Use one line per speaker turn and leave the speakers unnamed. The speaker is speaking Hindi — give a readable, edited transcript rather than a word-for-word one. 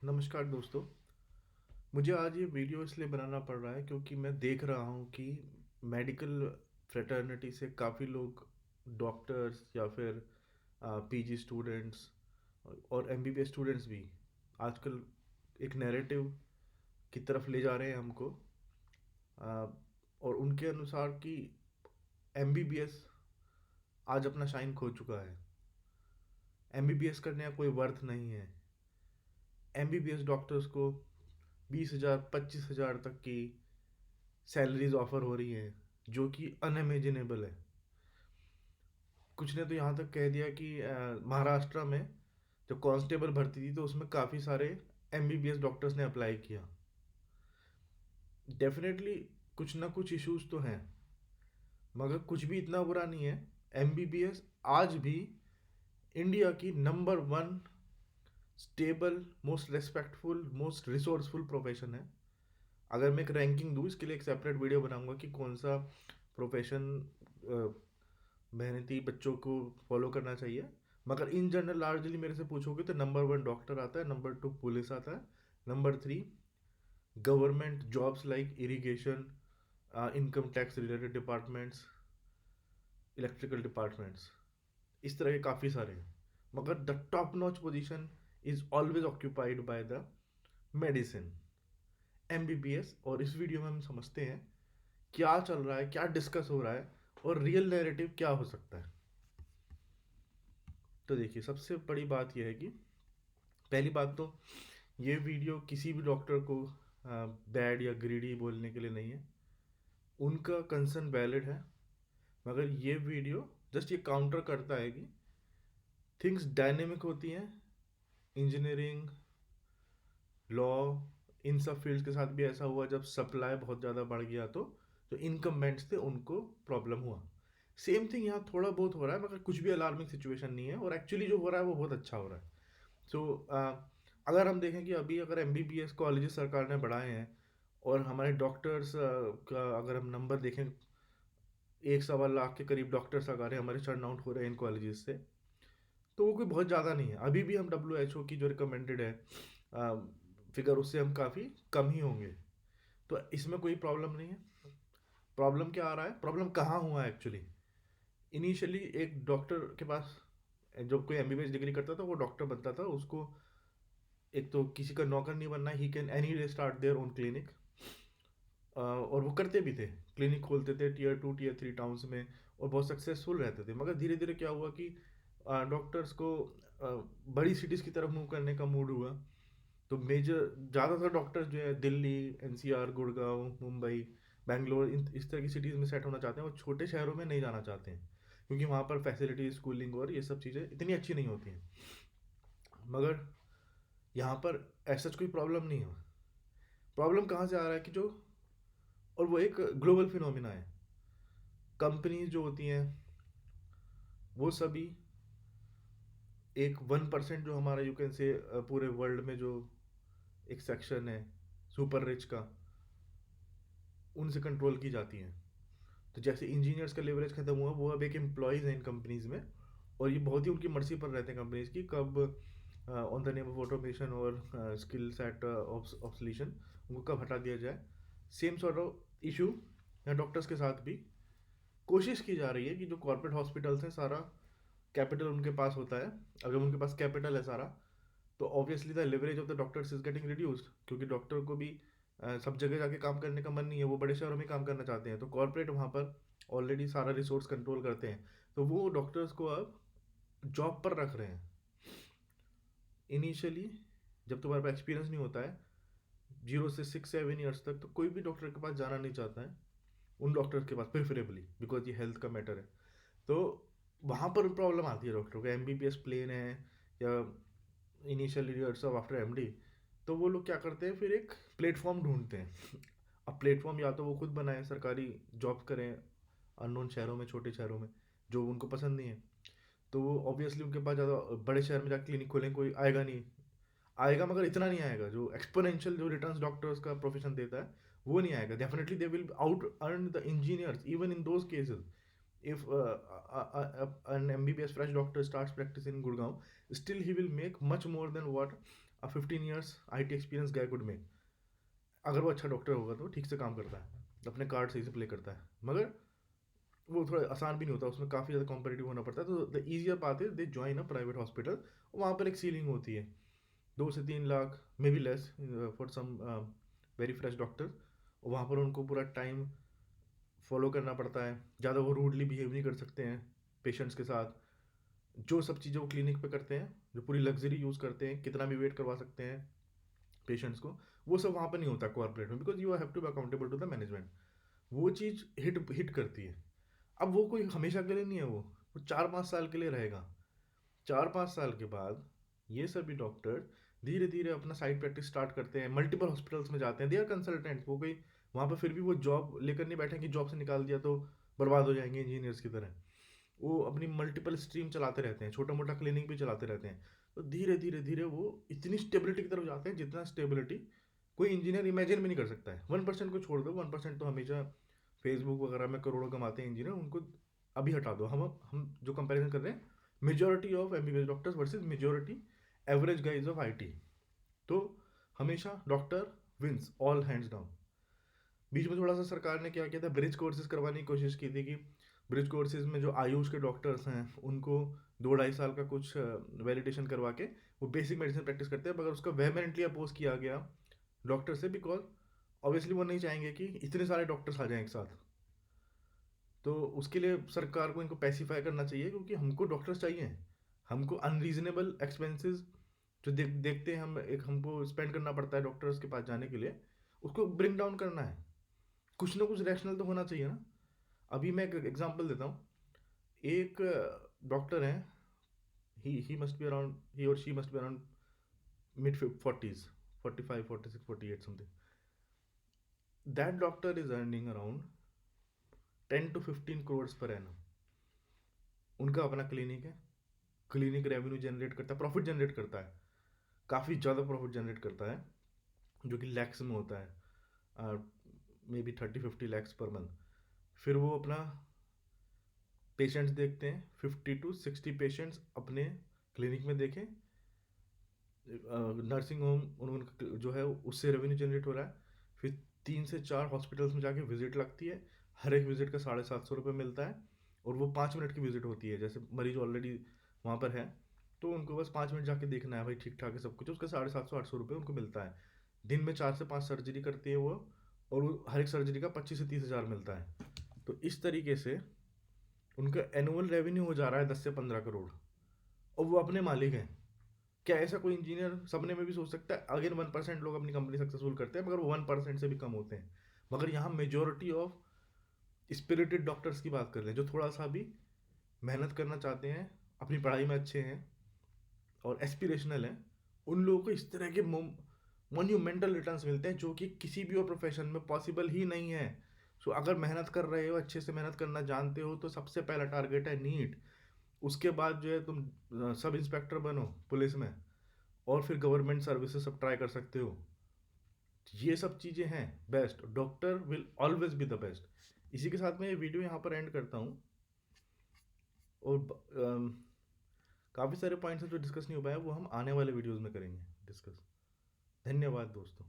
नमस्कार दोस्तों। मुझे आज ये वीडियो इसलिए बनाना पड़ रहा है क्योंकि मैं देख रहा हूँ कि मेडिकल फ्रेटर्निटी से काफ़ी लोग डॉक्टर्स या फिर पीजी स्टूडेंट्स और एमबीबीएस स्टूडेंट्स भी आजकल एक नैरेटिव की तरफ ले जा रहे हैं हमको। आ, और उनके अनुसार कि एमबीबीएस आज अपना शाइन खो चुका है। एमबीबीएस करने का कोई वर्थ नहीं है। एमबीबीएस डॉक्टर्स को 20,000 25,000 तक की सैलरीज ऑफर हो रही हैं जो कि अनइमेजिनेबल है। कुछ ने तो यहाँ तक कह दिया कि महाराष्ट्र में जब कांस्टेबल भर्ती थी तो उसमें काफ़ी सारे एमबीबीएस डॉक्टर्स ने अप्लाई किया। डेफिनेटली कुछ ना कुछ इश्यूज तो हैं, मगर कुछ भी इतना बुरा नहीं है। एमबीबीएस आज भी इंडिया की number one stable, most respectful, most resourceful profession है। अगर मैं एक रैंकिंग दूँ, इसके लिए एक सेपरेट वीडियो बनाऊंगा कि कौन सा प्रोफेशन मेहनती बच्चों को फॉलो करना चाहिए। मगर इन जनरल लार्जली मेरे से पूछोगे तो नंबर वन डॉक्टर आता है, नंबर टू पुलिस आता है, number three government jobs like irrigation, income tax related departments, electrical departments, इस तरह के काफ़ी सारे हैं। मगर the top notch position is always occupied by the medicine, MBBS. और इस वीडियो में हम समझते हैं क्या चल रहा है, क्या डिस्कस हो रहा है और रियल नैरेटिव क्या हो सकता है। तो देखिए, सबसे बड़ी बात यह है कि पहली बात तो ये वीडियो किसी भी डॉक्टर को बैड या ग्रीडी बोलने के लिए नहीं है। उनका कंसर्न वैलिड है, मगर ये वीडियो जस्ट ये काउंटर करता है कि थिंग्स डायनेमिक होती हैं। इंजीनियरिंग, लॉ, इन सब फील्ड्स के साथ भी ऐसा हुआ जब सप्लाई बहुत ज़्यादा बढ़ गया तो जो इनकम्बेंट्स थे उनको प्रॉब्लम हुआ। सेम थिंग यहाँ थोड़ा बहुत हो रहा है, मगर कुछ भी अलार्मिंग सिचुएशन नहीं है और एक्चुअली जो हो रहा है वो बहुत अच्छा हो रहा है। सो अगर हम देखें कि अभी अगर एमबीबीएस कॉलेजेस सरकार ने बढ़ाए हैं और हमारे डॉक्टर्स का अगर हम नंबर देखें, 1 सवा लाख के करीब डॉक्टर्स आ रहे हैं हमारे चर्न आउट हो रहे हैं इन कॉलेजेस से, तो वो कोई बहुत ज़्यादा नहीं है। अभी भी हम WHO की जो रिकमेंडेड है फिगर, उससे हम काफ़ी कम ही होंगे। तो इसमें कोई प्रॉब्लम नहीं है। प्रॉब्लम क्या आ रहा है, प्रॉब्लम कहाँ हुआ है एक्चुअली। इनिशियली एक डॉक्टर के पास, जब कोई एमबीबीएस डिग्री करता था वो डॉक्टर बनता था, उसको एक तो किसी का नौकर नहीं बनना, he can any day start their own clinic. और वो करते भी थे, क्लिनिक खोलते थे Tier 2 Tier 3 टाउन्स में और बहुत सक्सेसफुल रहते थे। मगर धीरे धीरे क्या हुआ कि डॉक्टर्स को बड़ी सिटीज़ की तरफ मूव करने का मूड हुआ। तो मेजर ज़्यादातर डॉक्टर्स जो है दिल्ली, एनसीआर, गुड़गांव, मुंबई, बैंगलोर, इस तरह की सिटीज़ में सेट होना चाहते हैं और छोटे शहरों में नहीं जाना चाहते हैं क्योंकि वहाँ पर फैसिलिटी, स्कूलिंग और ये सब चीज़ें इतनी अच्छी नहीं होती हैं। मगर यहाँ पर ऐसा कोई प्रॉब्लम नहीं है। प्रॉब्लम कहाँ से आ रहा है कि जो, और वो एक ग्लोबल फिनोमिना है। कंपनीज जो होती हैं वो सभी एक 1% जो हमारा यू कैन से पूरे वर्ल्ड में जो एक सेक्शन है सुपर रिच का, उनसे कंट्रोल की जाती हैं। तो जैसे इंजीनियर्स का लेवरेज खत्म हुआ, वो अब एक एम्प्लॉयज़ हैं इन कंपनीज में और ये बहुत ही उनकी मर्जी पर रहते हैं कंपनीज की कब on the name of automation और स्किल सेट ऑब्सोलेशन उनको कब हटा दिया जाए। सेम सॉर्ट ऑफ इशू यहाँ डॉक्टर्स के साथ भी कोशिश की जा रही है कि जो कॉर्पोरेट हॉस्पिटल्स हैं, सारा कैपिटल उनके पास होता है। अगर उनके पास कैपिटल है सारा, तो obviously the leverage of the doctors is getting reduced, क्योंकि डॉक्टर को भी सब जगह जाके काम करने का मन नहीं है, वो बड़े शहरों में काम करना चाहते हैं। तो कॉर्पोरेट वहाँ पर ऑलरेडी सारा रिसोर्स कंट्रोल करते हैं, तो वो डॉक्टर्स को अब जॉब पर रख रहे हैं। इनिशियली जब तुम्हारे पास एक्सपीरियंस नहीं होता है 0 से 6 7 ईयर्स तक, तो कोई भी डॉक्टर के पास जाना नहीं चाहता है, उन डॉक्टर्स के पास प्रेफरेबली, बिकॉज ये हेल्थ का मैटर है। तो वहाँ पर प्रॉब्लम आती है डॉक्टर को। एमबीबीएस प्लेन है या initial years of after MD, तो वो लोग क्या करते हैं, फिर एक प्लेटफॉर्म ढूंढते हैं। अब प्लेटफॉर्म या तो वो खुद बनाए, सरकारी जॉब करें अननोन शहरों में, छोटे शहरों में, जो उनको पसंद नहीं है। तो वो ऑब्वियसली उनके पास ज़्यादा बड़े शहर में जाकर क्लिनिक खोलें, कोई आएगा नहीं। आएगा मगर इतना नहीं आएगा जो एक्सपोनेंशियल जो रिटर्न्स डॉक्टर्स का प्रोफेशन देता है, वो नहीं आएगा। Definitely they will out earn the engineers even in those cases. If an MBBS fresh doctor starts practicing in Gurgaon, still he will make much more than what a 15 years IT experience guy could make, अगर वो अच्छा डॉक्टर होगा तो ठीक से काम करता है, अपने कार्ड सही से प्ले करता है, मगर वो थोड़ा आसान भी नहीं होता, उसमें काफ़ी ज़्यादा कॉम्पिटिटिव होना पड़ता है। तो the easier path is they join a private hospital, वहाँ पर एक सीलिंग होती है 2 से 3 lakh, may be less for some very fresh doctor. वहाँ पर उनको पूरा टाइम फॉलो करना पड़ता है, ज़्यादा वो रूडली बिहेव नहीं कर सकते हैं पेशेंट्स के साथ। जो सब चीज़ें वो क्लिनिक पे करते हैं, जो पूरी लग्जरी यूज़ करते हैं, कितना भी वेट करवा सकते हैं पेशेंट्स को, वो सब वहाँ पर नहीं होता कॉर्पोरेट में, because you have to be accountable to the management. वो चीज़ हिट हिट करती है। अब वो कोई हमेशा के लिए नहीं है, वो 4-5 साल के लिए रहेगा। 4-5 साल के बाद ये सभी डॉक्टर धीरे धीरे अपना साइड प्रैक्टिस स्टार्ट करते हैं, मल्टीपल हॉस्पिटल्स में जाते हैं, दे आर कंसल्टेंट्स। वो कोई वहाँ पर फिर भी वो जॉब लेकर नहीं बैठे कि जॉब से निकाल दिया तो बर्बाद हो जाएंगे इंजीनियर्स की तरह। वो अपनी मल्टीपल स्ट्रीम चलाते रहते हैं, छोटा मोटा क्लिनिक भी चलाते रहते हैं। तो धीरे धीरे धीरे वो इतनी स्टेबिलिटी की तरफ जाते हैं जितना स्टेबिलिटी कोई इंजीनियर इमेजिन भी नहीं कर सकता है। 1% को छोड़ दो, 1% तो हमेशा फेसबुक वगैरह में करोड़ों कमाते हैं इंजीनियर, उनको अभी हटा दो। हम जो कंपैरिजन कर रहे हैं, majority of MBBS doctors versus majority average guys of IT, तो हमेशा doctor wins all hands down. बीच में थोड़ा सा सरकार ने क्या किया था, ब्रिज कोर्सेज करवाने की कोशिश की थी कि ब्रिज कोर्सेज में जो आयुष के डॉक्टर्स हैं उनको 2-2.5 साल का कुछ वैलिडेशन करवा के वो बेसिक मेडिसिन प्रैक्टिस करते हैं, मगर उसका वेहमेंटली अपोज किया गया डॉक्टर से, बिकॉज ऑब्वियसली वो नहीं चाहेंगे कि इतने सारे डॉक्टर्स आ जाएं एक साथ। तो उसके लिए सरकार को इनको पैसिफाई करना चाहिए, क्योंकि हमको डॉक्टर्स चाहिए। हमको अनरीजनेबल एक्सपेंसेस जो देखते हैं हम, एक हमको स्पेंड करना पड़ता है डॉक्टर्स के पास जाने के लिए, उसको ब्रिंग डाउन करना है। कुछ ना कुछ रैशनल तो होना चाहिए ना। अभी मैं एक एग्जांपल देता हूँ। एक डॉक्टर है, ही मस्ट बी अराउंड, ही और she must be around mid 40s, 45, 46, 48 something. That doctor is earning around 10 to 15 crores per annum. उनका अपना क्लिनिक है, क्लिनिक रेवेन्यू जनरेट करता है, प्रॉफिट जनरेट करता है, काफ़ी ज़्यादा प्रॉफिट जनरेट करता है, जो कि लैक्स में होता है, may be 30-50 lakhs per month. फिर वो अपना पेशेंट्स देखते हैं, 50 to 60 पेशेंट्स अपने क्लिनिक में देखें, नर्सिंग होम उनका जो है उससे रेवेन्यू जनरेट हो रहा है। फिर 3 से 4 हॉस्पिटल्स में जाके विजिट लगती है, हर एक विजिट का 750 रुपये मिलता है, और वो 5 मिनट की विजिट होती है। जैसे मरीज ऑलरेडी वहाँ पर है, तो उनको बस 5 मिनट जाके देखना है भाई ठीक ठाक है सब कुछ, उसका 750-800 रुपये उनको मिलता है। दिन में 4 से 5 सर्जरी करती है वो, और वो हर एक सर्जरी का 25 से 30 हज़ार मिलता है। तो इस तरीके से उनका एनुअल रेवेन्यू हो जा रहा है 10 से 15 करोड़, और वो अपने मालिक हैं। क्या ऐसा कोई इंजीनियर सपने में भी सोच सकता है? अगेन 1% लोग अपनी कंपनी सक्सेसफुल करते हैं, मगर वो 1% से भी कम होते हैं। मगर यहाँ मेजोरिटी ऑफ स्पिरिटेड डॉक्टर्स की बात कर रहे हैं, जो थोड़ा सा भी मेहनत करना चाहते हैं, अपनी पढ़ाई में अच्छे हैं और एस्पिरेशनल हैं, उन लोगों को इस तरह के मोन्यूमेंटल रिटर्न्स मिलते हैं, जो कि किसी भी और प्रोफेशन में पॉसिबल ही नहीं है। सो अगर मेहनत कर रहे हो, अच्छे से मेहनत करना जानते हो, तो सबसे पहला टारगेट है नीट। उसके बाद जो है तुम सब इंस्पेक्टर बनो पुलिस में, और फिर गवर्नमेंट सर्विसेज सब ट्राई कर सकते हो। ये सब चीज़ें हैं best, doctor will always be the best. इसी के साथ मैं ये वीडियो यहाँ पर एंड करता हूँ। और काफ़ी सारे पॉइंट्स हैं जो डिस्कस नहीं हो पाया, वो हम आने वाले वीडियोज़ में करेंगे डिस्कस। धन्यवाद दोस्तों।